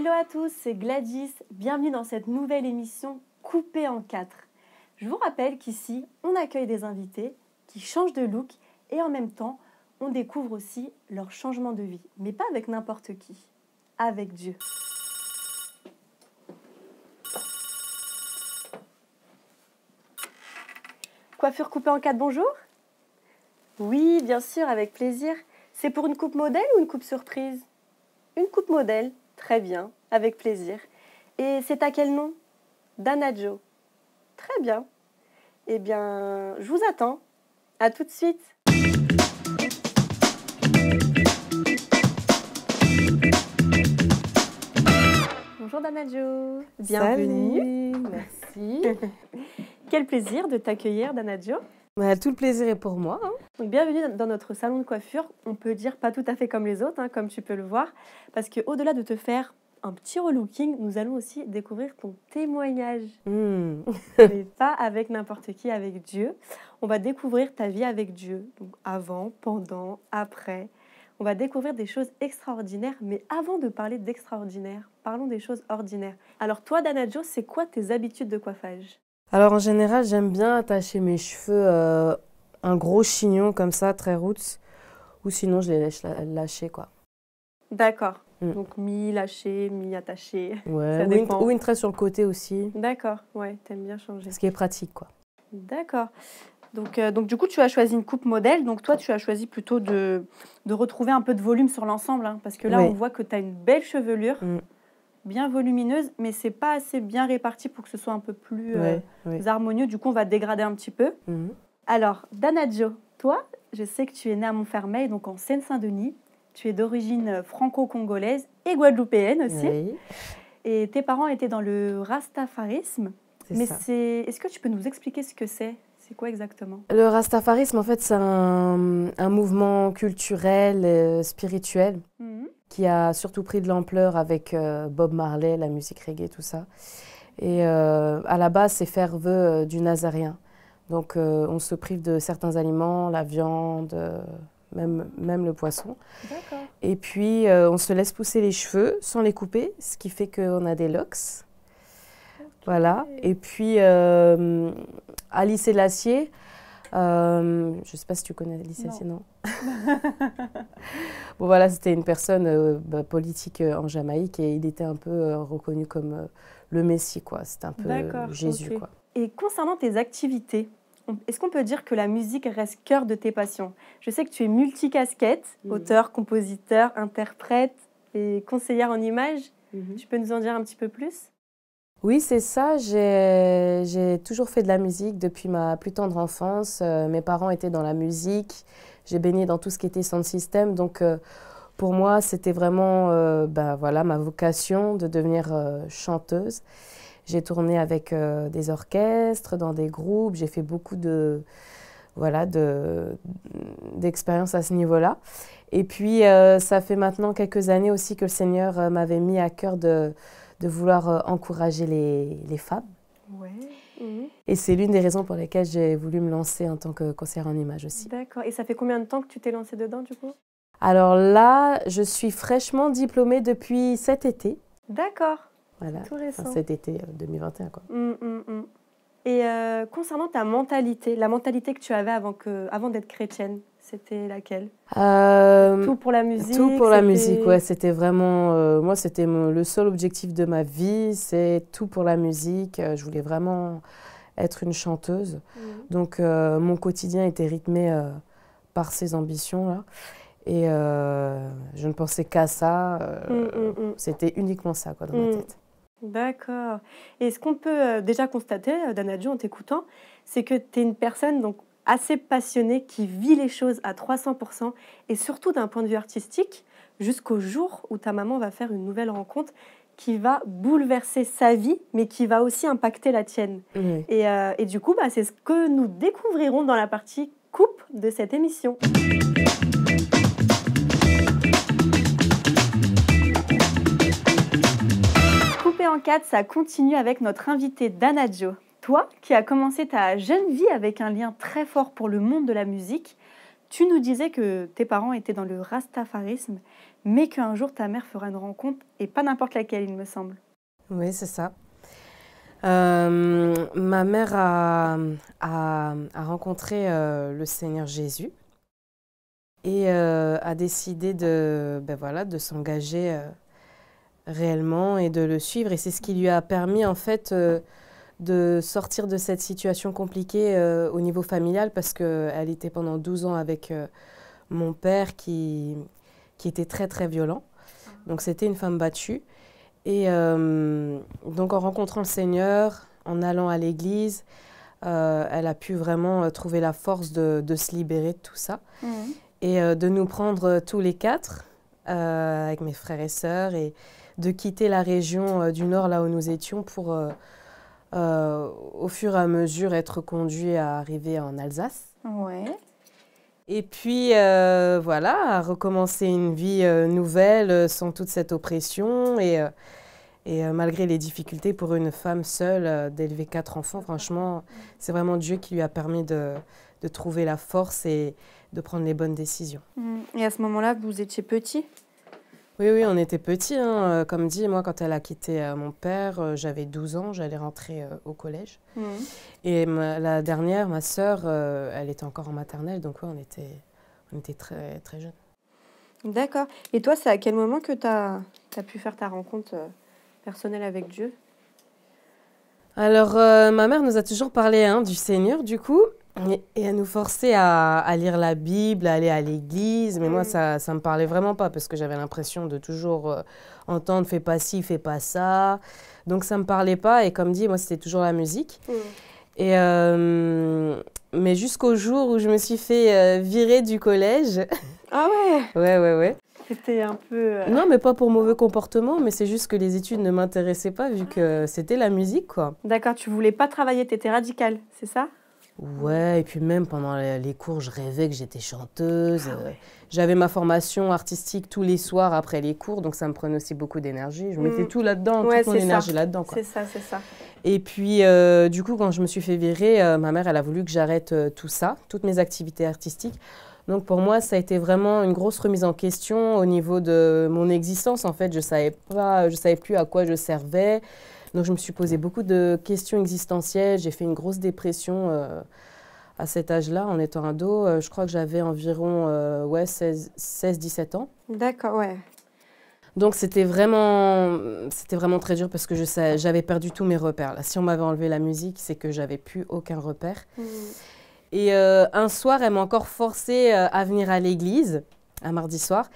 Hello à tous, c'est Gladys. Bienvenue dans cette nouvelle émission Coupée en 4. Je vous rappelle qu'ici, on accueille des invités qui changent de look et en même temps, on découvre aussi leur changement de vie. Mais pas avec n'importe qui, avec Dieu. Coiffure coupée en 4, bonjour. Oui, bien sûr, avec plaisir. C'est pour une coupe modèle ou une coupe surprise? Une coupe modèle, très bien, avec plaisir. Et c'est à quel nom? Danajo. Très bien. Eh bien, je vous attends. À tout de suite. Bonjour Danajo. Bienvenue. Salut, merci. Quel plaisir de t'accueillir Danajo. Bah, tout le plaisir est pour moi. Donc, bienvenue dans notre salon de coiffure. On peut dire pas tout à fait comme les autres, comme tu peux le voir, parce qu'au-delà de te faire un petit relooking, nous allons aussi découvrir ton témoignage. Mais pas avec n'importe qui, avec Dieu. On va découvrir ta vie avec Dieu, donc avant, pendant, après. On va découvrir des choses extraordinaires, mais avant de parler d'extraordinaire, parlons des choses ordinaires. Alors toi, Danajo, c'est quoi tes habitudes de coiffage? Alors en général, j'aime bien attacher mes cheveux un gros chignon comme ça, très roots, ou sinon je les laisse lâcher quoi. D'accord. Donc mi-lâché, mi-attaché. Ouais, Ça dépend. ou une tresse sur le côté aussi. D'accord, ouais, t'aimes bien changer. Ce qui est pratique quoi. D'accord. Donc du coup, tu as choisi une coupe modèle. Donc toi, tu as choisi plutôt de retrouver un peu de volume sur l'ensemble. Parce que là, Oui. on voit que tu as une belle chevelure, bien volumineuse, mais c'est pas assez bien réparti pour que ce soit un peu plus harmonieux. Du coup, on va dégrader un petit peu. Alors, Danajo, toi, je sais que tu es née à Montfermeil, donc en Seine-Saint-Denis. Tu es d'origine franco-congolaise et guadeloupéenne aussi. Oui. Et tes parents étaient dans le rastafarisme. Mais ça. est-ce que tu peux nous expliquer ce que c'est? C'est quoi exactement? Le rastafarisme, en fait, c'est un mouvement culturel, spirituel, qui a surtout pris de l'ampleur avec Bob Marley, la musique reggae, tout ça. Et à la base, c'est faire vœu du nazaréen. Donc, on se prive de certains aliments, la viande, même le poisson. D'accord. Et puis, on se laisse pousser les cheveux sans les couper, ce qui fait qu'on a des locks. Okay. Voilà. Et puis, Alice Selassie, je ne sais pas si tu connais Alice Selassie, non. Bon, voilà, c'était une personne politique en Jamaïque et il était un peu reconnu comme le Messie, quoi. C'était un peu Jésus, quoi. Et concernant tes activités, est-ce qu'on peut dire que la musique reste cœur de tes passions? Je sais que tu es multicasquette, auteur, compositeur, interprète et conseillère en images. Tu peux nous en dire un petit peu plus? Oui, c'est ça. J'ai toujours fait de la musique depuis ma plus tendre enfance. Mes parents étaient dans la musique. J'ai baigné dans tout ce qui était sound system. Donc, pour moi, c'était vraiment voilà, ma vocation de devenir chanteuse. J'ai tourné avec des orchestres, dans des groupes. J'ai fait beaucoup d'expériences à ce niveau-là. Et puis, ça fait maintenant quelques années aussi que le Seigneur m'avait mis à cœur de vouloir encourager les femmes. Ouais. Et c'est l'une des raisons pour lesquelles j'ai voulu me lancer en tant que conseillère en images aussi. D'accord. Et ça fait combien de temps que tu t'es lancée dedans, du coup? Alors là, je suis fraîchement diplômée depuis cet été. D'accord. Voilà, tout récent. Enfin, cet été 2021, quoi. Et concernant ta mentalité, la mentalité que tu avais avant d'être chrétienne, c'était laquelle? Tout pour la musique? Tout pour la musique, ouais. C'était vraiment... moi, c'était le seul objectif de ma vie, c'est tout pour la musique. Je voulais vraiment être une chanteuse. Donc, mon quotidien était rythmé par ces ambitions-là. Et je ne pensais qu'à ça. C'était uniquement ça, quoi, dans ma tête. D'accord. Et ce qu'on peut déjà constater, Danajo, en t'écoutant, c'est que tu es une personne donc, assez passionnée qui vit les choses à 300% et surtout d'un point de vue artistique, jusqu'au jour où ta maman va faire une nouvelle rencontre qui va bouleverser sa vie, mais qui va aussi impacter la tienne. Et du coup, c'est ce que nous découvrirons dans la partie coupe de cette émission. En 4, ça continue avec notre invité Danajo. Toi, qui as commencé ta jeune vie avec un lien très fort pour le monde de la musique, tu nous disais que tes parents étaient dans le rastafarisme, mais qu'un jour ta mère fera une rencontre, et pas n'importe laquelle, il me semble. Oui, c'est ça. Ma mère a rencontré le Seigneur Jésus et a décidé voilà, de s'engager réellement et de le suivre. Et c'est ce qui lui a permis en fait de sortir de cette situation compliquée au niveau familial parce qu'elle était pendant 12 ans avec mon père qui était très très violent. Donc c'était une femme battue. Et donc en rencontrant le Seigneur, en allant à l'église, elle a pu vraiment trouver la force de se libérer de tout ça. Et de nous prendre tous les quatre, avec mes frères et sœurs, et de quitter la région du Nord, là où nous étions, pour au fur et à mesure être conduits à arriver en Alsace. Ouais. Et puis, voilà, à recommencer une vie nouvelle sans toute cette oppression et malgré les difficultés pour une femme seule d'élever 4 enfants, franchement, c'est vraiment Dieu qui lui a permis de trouver la force et de prendre les bonnes décisions. Et à ce moment-là, vous étiez petit? Oui, oui, on était petits. Hein. Comme dit, moi, quand elle a quitté mon père, j'avais 12 ans, j'allais rentrer au collège. Et la dernière, ma sœur, elle était encore en maternelle, donc ouais, on était très, très jeunes. D'accord. Et toi, c'est à quel moment que tu as pu faire ta rencontre personnelle avec Dieu? Alors, ma mère nous a toujours parlé du Seigneur, du coup, et elle nous forçait à lire la Bible, à aller à l'église. Mais moi, ça ne me parlait vraiment pas parce que j'avais l'impression de toujours entendre « fais pas ci, fais pas ça ». Donc, ça ne me parlait pas. Et comme dit, moi, c'était toujours la musique. Et, mais jusqu'au jour où je me suis fait virer du collège. Ah ouais? Ouais. C'était un peu... Non, mais pas pour mauvais comportement, mais c'est juste que les études ne m'intéressaient pas vu que c'était la musique, quoi. D'accord, tu voulais pas travailler, tu étais radicale, c'est ça? Ouais, et puis même pendant les cours, je rêvais que j'étais chanteuse. J'avais ma formation artistique tous les soirs après les cours, donc ça me prenait aussi beaucoup d'énergie. Je mettais tout là-dedans, toute mon énergie là-dedans, quoi. C'est ça. Et puis, du coup, quand je me suis fait virer, ma mère, elle a voulu que j'arrête tout ça, toutes mes activités artistiques. Donc pour moi, ça a été vraiment une grosse remise en question au niveau de mon existence. En fait, je savais plus à quoi je servais. Donc je me suis posé beaucoup de questions existentielles. J'ai fait une grosse dépression à cet âge-là, en étant ado. Je crois que j'avais environ 16-17 ans. D'accord, ouais. Donc c'était vraiment très dur parce que j'avais perdu tous mes repères. Là, si on m'avait enlevé la musique, c'est que j'avais plus aucun repère. Et un soir, elle m'a encore forcée à venir à l'église, un mardi soir.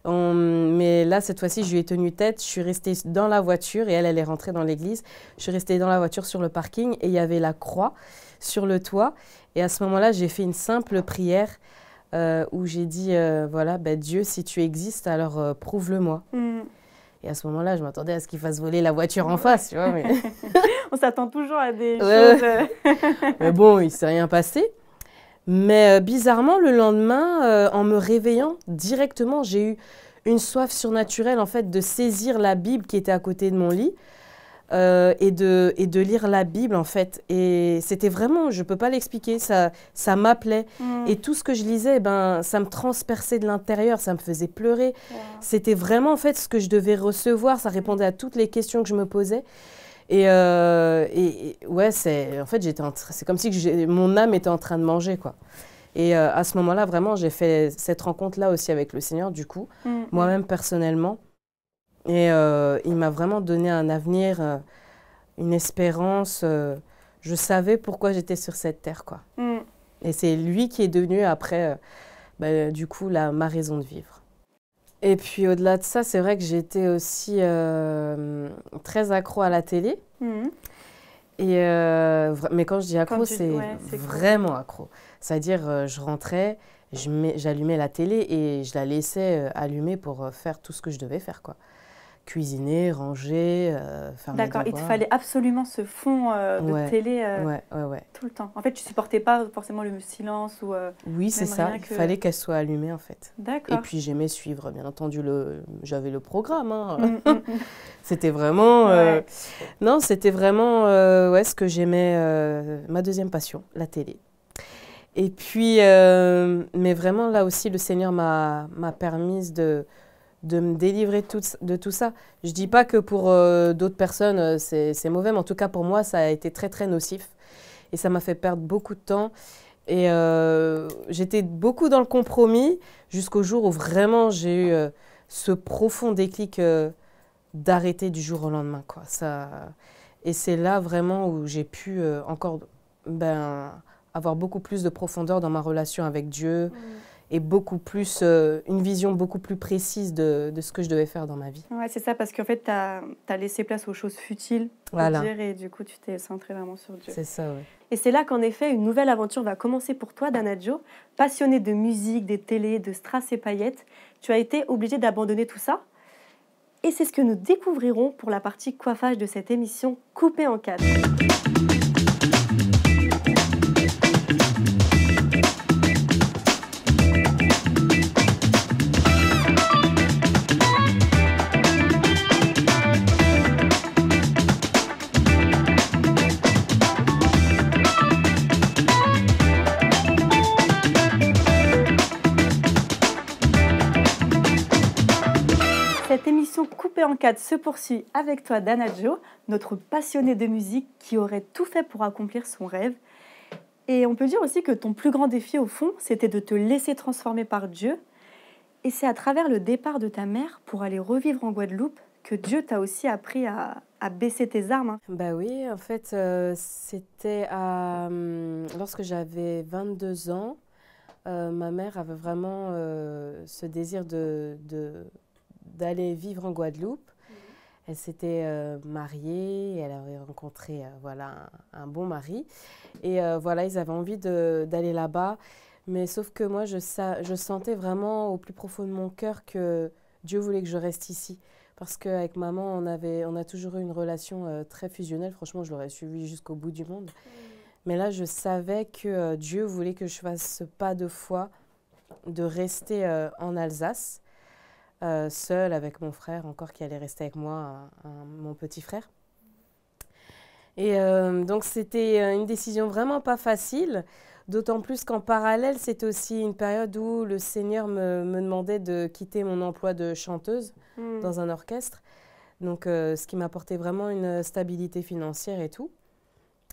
Mais là, cette fois-ci, je lui ai tenu tête. Je suis restée dans la voiture et elle est rentrée dans l'église. Je suis restée dans la voiture sur le parking et il y avait la croix sur le toit. Et à ce moment-là, j'ai fait une simple prière où j'ai dit, voilà, Dieu, si tu existes, alors prouve-le-moi. Et à ce moment-là, je m'attendais à ce qu'il fasse voler la voiture en face, tu vois. Mais... On s'attend toujours à des choses... Mais bon, il ne s'est rien passé. Mais bizarrement, le lendemain, en me réveillant directement, j'ai eu une soif surnaturelle en fait de saisir la Bible qui était à côté de mon lit et de lire la Bible en fait. Et c'était vraiment, je peux pas l'expliquer, ça m'appelait. Et tout ce que je lisais, ça me transperçait de l'intérieur, ça me faisait pleurer. C'était vraiment en fait ce que je devais recevoir. Ça répondait à toutes les questions que je me posais. Et ouais, en fait, c'est comme si mon âme était en train de manger, quoi. Et à ce moment-là, vraiment, j'ai fait cette rencontre-là aussi avec le Seigneur, du coup, moi-même personnellement. Et il m'a vraiment donné un avenir, une espérance. Je savais pourquoi j'étais sur cette terre, quoi. Et c'est lui qui est devenu après, du coup, ma raison de vivre. Et puis au-delà de ça, c'est vrai que j'ai été aussi très accro à la télé. Et, mais quand je dis accro, c'est vraiment accro. C'est-à-dire, je rentrais, j'allumais la télé et je la laissais allumée pour faire tout ce que je devais faire, quoi. Cuisiner, ranger, faire mes devoirs. D'accord, il te fallait absolument ce fond de télé tout le temps. En fait, tu supportais pas forcément le silence ou oui, c'est ça. Il fallait qu'elle soit allumée, en fait. D'accord. Et puis, j'aimais suivre, bien entendu, j'avais le programme. Hein. C'était vraiment... Non, c'était vraiment ce que j'aimais, ma deuxième passion, la télé. Et puis, mais vraiment, là aussi, le Seigneur m'a permise de de me délivrer de tout ça. Je dis pas que pour d'autres personnes, c'est mauvais, mais en tout cas, pour moi, ça a été très, très nocif. Et ça m'a fait perdre beaucoup de temps. Et j'étais beaucoup dans le compromis jusqu'au jour où vraiment j'ai eu ce profond déclic d'arrêter du jour au lendemain, quoi. Et c'est là vraiment où j'ai pu encore avoir beaucoup plus de profondeur dans ma relation avec Dieu et beaucoup plus, une vision beaucoup plus précise de ce que je devais faire dans ma vie. Ouais, c'est ça, parce qu'en fait, tu as laissé place aux choses futiles, Voilà. dire, et du coup, tu t'es centré vraiment sur Dieu. C'est ça, oui. Et c'est là qu'en effet, une nouvelle aventure va commencer pour toi, Danadjo. Passionnée de musique, des télés, de strass et paillettes, tu as été obligée d'abandonner tout ça. Et c'est ce que nous découvrirons pour la partie coiffage de cette émission coupée en 4. Cette émission coupée en 4 se poursuit avec toi, Danadjo, notre passionné de musique qui aurait tout fait pour accomplir son rêve. Et on peut dire aussi que ton plus grand défi, au fond, c'était de te laisser transformer par Dieu. Et c'est à travers le départ de ta mère pour aller revivre en Guadeloupe que Dieu t'a aussi appris à baisser tes armes. Bah oui, en fait, c'était lorsque j'avais 22 ans. Ma mère avait vraiment ce désir d'aller vivre en Guadeloupe. Elle s'était mariée, elle avait rencontré voilà, un bon mari. Et voilà, ils avaient envie d'aller là-bas. Mais sauf que moi, je sentais vraiment au plus profond de mon cœur que Dieu voulait que je reste ici. Parce qu'avec maman, on a toujours eu une relation très fusionnelle. Franchement, je l'aurais suivie jusqu'au bout du monde. Mais là, je savais que Dieu voulait que je fasse ce pas de foi, de rester en Alsace. Seule avec mon frère encore qui allait rester avec moi, mon petit frère. Et donc c'était une décision vraiment pas facile, d'autant plus qu'en parallèle c'était aussi une période où le Seigneur me demandait de quitter mon emploi de chanteuse dans un orchestre, donc ce qui m'apportait vraiment une stabilité financière et tout.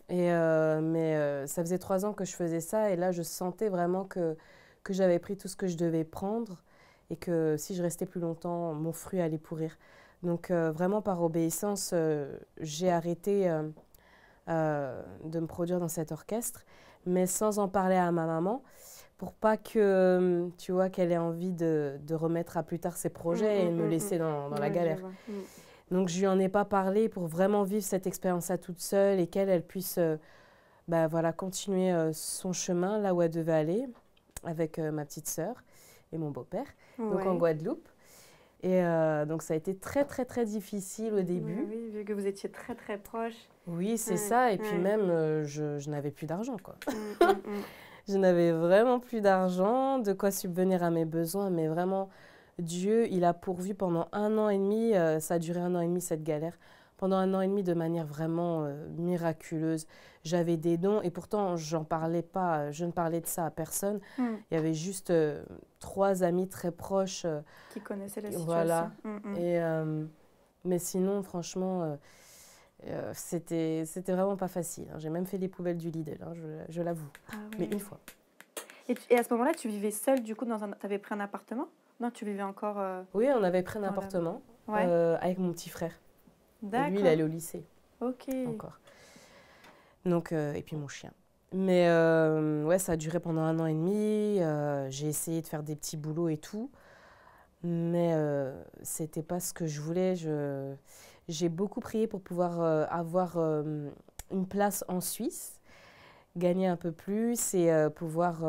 Mais ça faisait 3 ans que je faisais ça et là je sentais vraiment que j'avais pris tout ce que je devais prendre et que si je restais plus longtemps, mon fruit allait pourrir. Donc vraiment par obéissance, j'ai arrêté de me produire dans cet orchestre, mais sans en parler à ma maman, pour pas que, tu vois, qu'elle ait envie de remettre à plus tard ses projets et me laisser dans la galère. Donc je lui en ai pas parlé pour vraiment vivre cette expérience à toute seule et qu'elle puisse voilà, continuer son chemin là où elle devait aller avec ma petite sœur et mon beau-père, donc en Guadeloupe. Et donc ça a été très très très difficile au début. Oui, vu que vous étiez très très proches. Oui, c'est ça. Et puis même, je n'avais plus d'argent, quoi. Je n'avais vraiment plus d'argent, de quoi subvenir à mes besoins. Mais vraiment, Dieu, il a pourvu pendant 1 an et demi. Ça a duré 1 an et demi, cette galère. Pendant 1 an et demi, de manière vraiment miraculeuse. J'avais des dons et pourtant, j'en parlais pas. Je ne parlais de ça à personne. Il y avait juste 3 amis très proches. Qui connaissaient la situation. Voilà. Mais sinon, franchement, c'était vraiment pas facile. J'ai même fait les poubelles du Lidl, je l'avoue. Ah, oui. Mais une fois. Et à ce moment-là, tu vivais seule, du coup, tu avais pris un appartement? Non, tu vivais encore... Oui, on avait pris un appartement avec mon petit frère. D'accord. Et lui, il allait au lycée. Ok. Encore. Donc, et puis mon chien. Mais ouais, ça a duré pendant 1 an et demi. J'ai essayé de faire des petits boulots et tout. Mais c'était pas ce que je voulais. J'ai beaucoup prié pour pouvoir avoir une place en Suisse, gagner un peu plus et pouvoir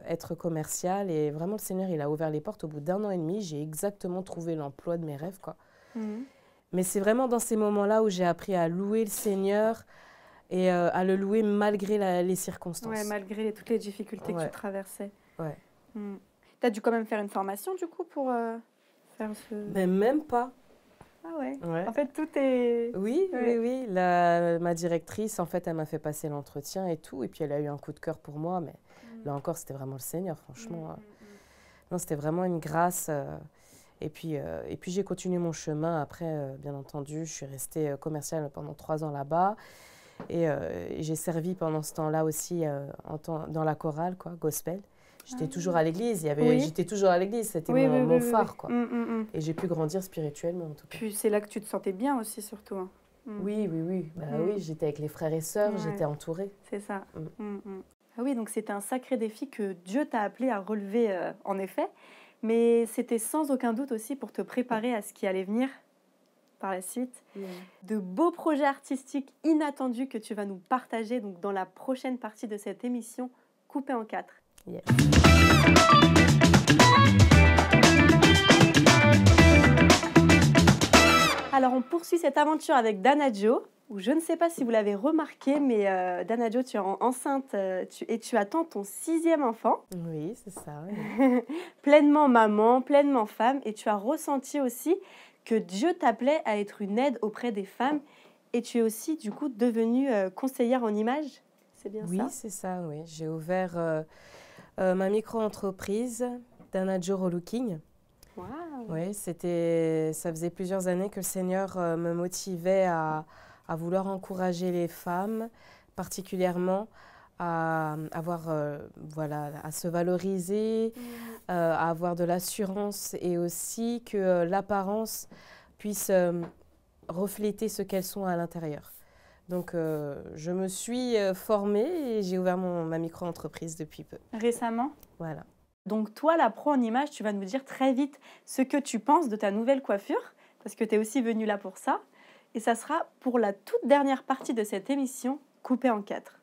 être commerciale. Et vraiment, le Seigneur, il a ouvert les portes. Au bout d'1 an et demi, j'ai exactement trouvé l'emploi de mes rêves, quoi. Mais c'est vraiment dans ces moments-là où j'ai appris à louer le Seigneur et à le louer malgré les circonstances. Ouais, malgré toutes les difficultés que tu traversais. Ouais. Tu as dû quand même faire une formation, du coup, pour faire ce... Mais même pas. Ah ouais. En fait, tout est... Oui, oui. Ma directrice, en fait, elle m'a fait passer l'entretien et tout. Et puis, elle a eu un coup de cœur pour moi. Mais là encore, c'était vraiment le Seigneur, franchement. Non, c'était vraiment une grâce. Et puis j'ai continué mon chemin. Après, bien entendu, je suis restée commerciale pendant 3 ans là-bas. Et j'ai servi pendant ce temps-là aussi dans la chorale, quoi, gospel. J'étais toujours à l'église. J'étais toujours à l'église. C'était mon phare, quoi. Et j'ai pu grandir spirituellement, en tout cas. Puis c'est là que tu te sentais bien aussi, surtout. Hein. Oui. Oui, j'étais avec les frères et sœurs, j'étais entourée. C'est ça. Ah oui, donc c'était un sacré défi que Dieu t'a appelé à relever, en effet. Mais c'était sans aucun doute aussi pour te préparer à ce qui allait venir par la suite. De beaux projets artistiques inattendus que tu vas nous partager donc, dans la prochaine partie de cette émission coupée en 4. Yes. Alors on poursuit cette aventure avec Danadjo, où je ne sais pas si vous l'avez remarqué, mais Danadjo, tu es enceinte et tu attends ton 6e enfant. Oui, c'est ça. Oui. Pleinement maman, pleinement femme, et tu as ressenti aussi que Dieu t'appelait à être une aide auprès des femmes, et tu es aussi du coup devenue conseillère en images. C'est bien ça? Oui, c'est ça, oui. J'ai ouvert ma micro-entreprise, Danadjo Relooking. Wow. Oui, ça faisait plusieurs années que le Seigneur me motivait à vouloir encourager les femmes, particulièrement à se valoriser, à avoir de l'assurance et aussi que l'apparence puisse refléter ce qu'elles sont à l'intérieur. Donc, je me suis formée et j'ai ouvert ma micro-entreprise depuis peu. Récemment? Voilà. Donc toi, la pro en image, tu vas nous dire très vite ce que tu penses de ta nouvelle coiffure, parce que tu es aussi venue là pour ça. Et ça sera pour la toute dernière partie de cette émission, coupée en 4.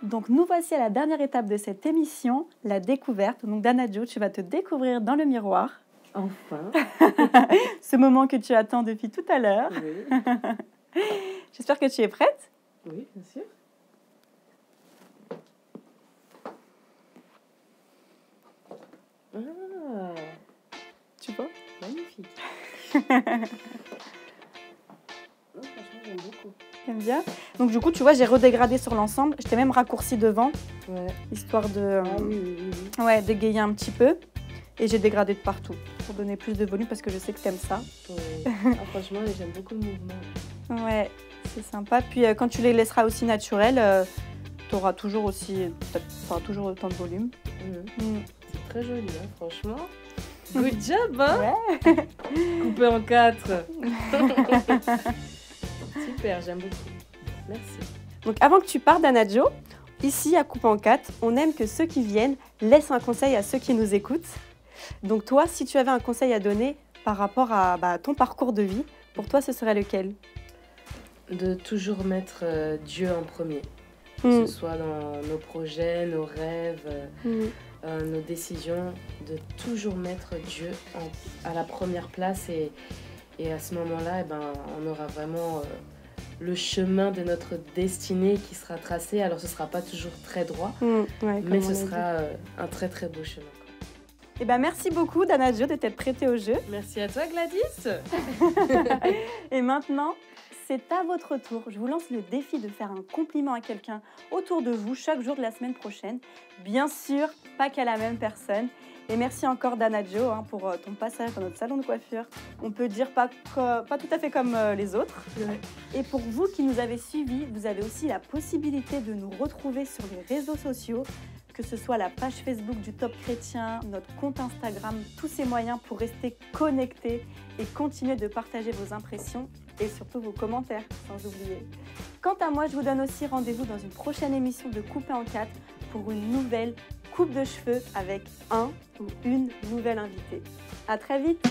Donc nous voici à la dernière étape de cette émission, la découverte. Donc Danadjo, tu vas te découvrir dans le miroir. Enfin. Ce moment que tu attends depuis tout à l'heure. Oui. J'espère que tu es prête. Oui, bien sûr. Ah, Tu vois? magnifique. Non, franchement, j'aime beaucoup. T'aimes bien? Donc du coup, tu vois, j'ai redégradé sur l'ensemble. Je t'ai même raccourci devant, Ouais. histoire de Oui. dégayer un petit peu. Et j'ai dégradé de partout, pour donner plus de volume, parce que je sais que t'aimes ça. Oui. Franchement, j'aime beaucoup le mouvement. Ouais, c'est sympa. Puis quand tu les laisseras aussi naturels, t'auras toujours toujours autant de volume. C'est très joli, hein, franchement. Good job, hein? Ouais. Coupé en 4. Super, j'aime beaucoup. Merci. Donc avant que tu partes, Danadjo, ici à Coupe en 4, on aime que ceux qui viennent laissent un conseil à ceux qui nous écoutent. Donc toi, si tu avais un conseil à donner par rapport à ton parcours de vie, pour toi, ce serait lequel? De toujours mettre Dieu en premier. Que ce soit dans nos projets, nos rêves, nos décisions, de toujours mettre Dieu à la première place. Et à ce moment-là, on aura vraiment le chemin de notre destinée qui sera tracé. Alors ce ne sera pas toujours très droit, mais ce sera un très très beau chemin. Eh ben, merci beaucoup, Danadjo, de t'être prêtée au jeu. Merci à toi, Gladys. Et maintenant, c'est à votre tour. Je vous lance le défi de faire un compliment à quelqu'un autour de vous chaque jour de la semaine prochaine. Bien sûr, pas qu'à la même personne. Et merci encore, Danadjo, pour ton passage dans notre salon de coiffure. On peut dire pas tout à fait comme les autres. Ouais. Et pour vous qui nous avez suivis, vous avez aussi la possibilité de nous retrouver sur les réseaux sociaux, que ce soit la page Facebook du Top Chrétien, notre compte Instagram, tous ces moyens pour rester connectés et continuer de partager vos impressions et surtout vos commentaires, sans oublier. Quant à moi, je vous donne aussi rendez-vous dans une prochaine émission de Coupé en 4 pour une nouvelle coupe de cheveux avec un ou une nouvelle invitée. À très vite!